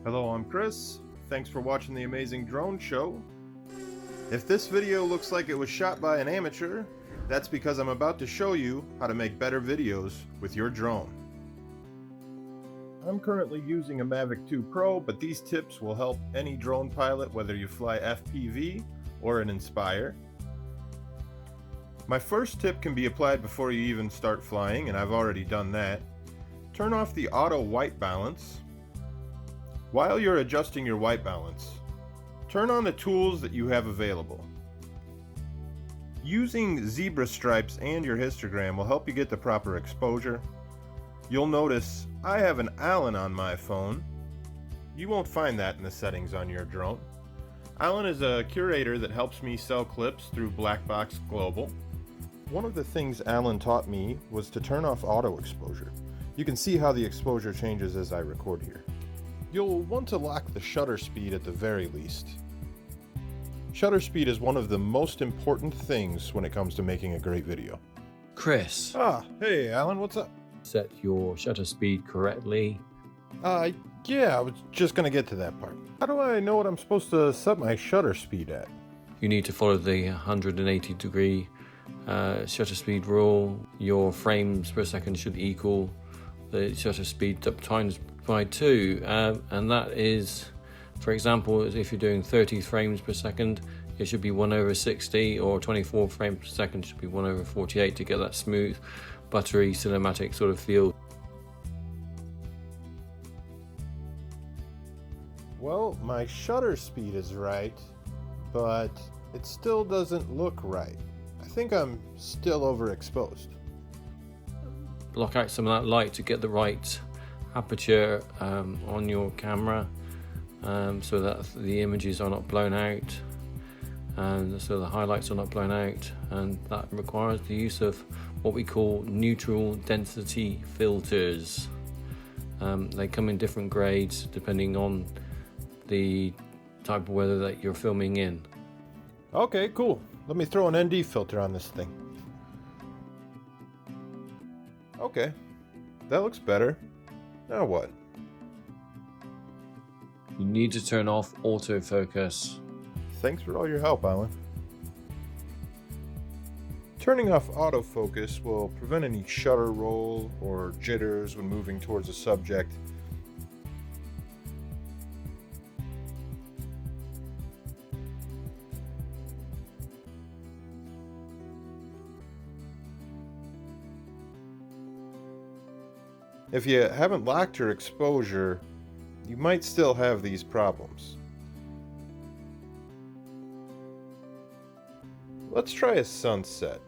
Hello, I'm Chris. Thanks for watching the Amazing Drone Show. If this video looks like it was shot by an amateur, that's because I'm about to show you how to make better videos with your drone. I'm currently using a Mavic 2 Pro, but these tips will help any drone pilot, whether you fly FPV or an Inspire. My first tip can be applied before you even start flying, and I've already done that. Turn off the auto white balance. While you're adjusting your white balance, turn on the tools that you have available. Using zebra stripes and your histogram will help you get the proper exposure. You'll notice I have an Allen on my phone. You won't find that in the settings on your drone. Allen is a curator that helps me sell clips through Black Box Global. One of the things Allen taught me was to turn off auto exposure. You can see how the exposure changes as I record here. You'll want to lock the shutter speed at the very least. Shutter speed is one of the most important things when it comes to making a great video. Chris. Hey Alan, what's up? Set your shutter speed correctly. Yeah, I was just gonna get to that part. How do I know what I'm supposed to set my shutter speed at? You need to follow the 180 degree shutter speed rule. Your frames per second should equal the shutter speed up times by 2, and that is, for example, if you're doing 30 frames per second, it should be 1/60, or 24 frames per second should be 1/48 to get that smooth, buttery, cinematic sort of feel. Well, my shutter speed is right, but it still doesn't look right. I think I'm still overexposed. Block out some of that light to get the right aperture on your camera, so that the images are not blown out, and so the highlights are not blown out, and that requires the use of what we call neutral density filters. They come in different grades depending on the type of weather that you're filming in. Okay, cool. Let me throw an ND filter on this thing. Okay, that looks better. Now what? You need to turn off autofocus. Thanks for all your help, Alan. Turning off autofocus will prevent any shutter roll or jitters when moving towards a subject. If you haven't locked your exposure, you might still have these problems. Let's try a sunset.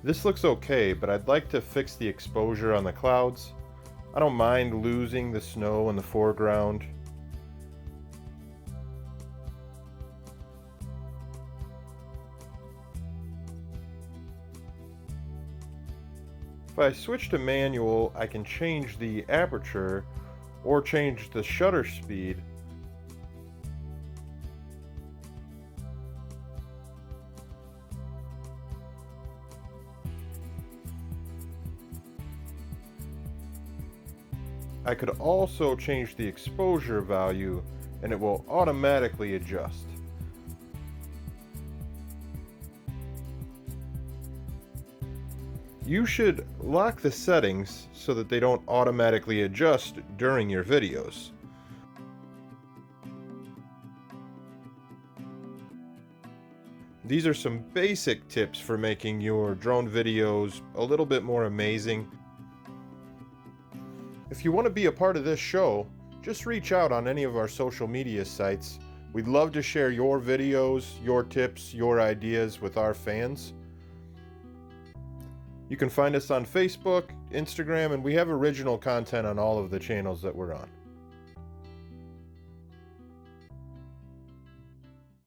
This looks okay, but I'd like to fix the exposure on the clouds. I don't mind losing the snow in the foreground. If I switch to manual, I can change the aperture or change the shutter speed. I could also change the exposure value, and it will automatically adjust. You should lock the settings so that they don't automatically adjust during your videos. These are some basic tips for making your drone videos a little bit more amazing. If you want to be a part of this show, just reach out on any of our social media sites. We'd love to share your videos, your tips, your ideas with our fans. You can find us on Facebook, Instagram, and we have original content on all of the channels that we're on.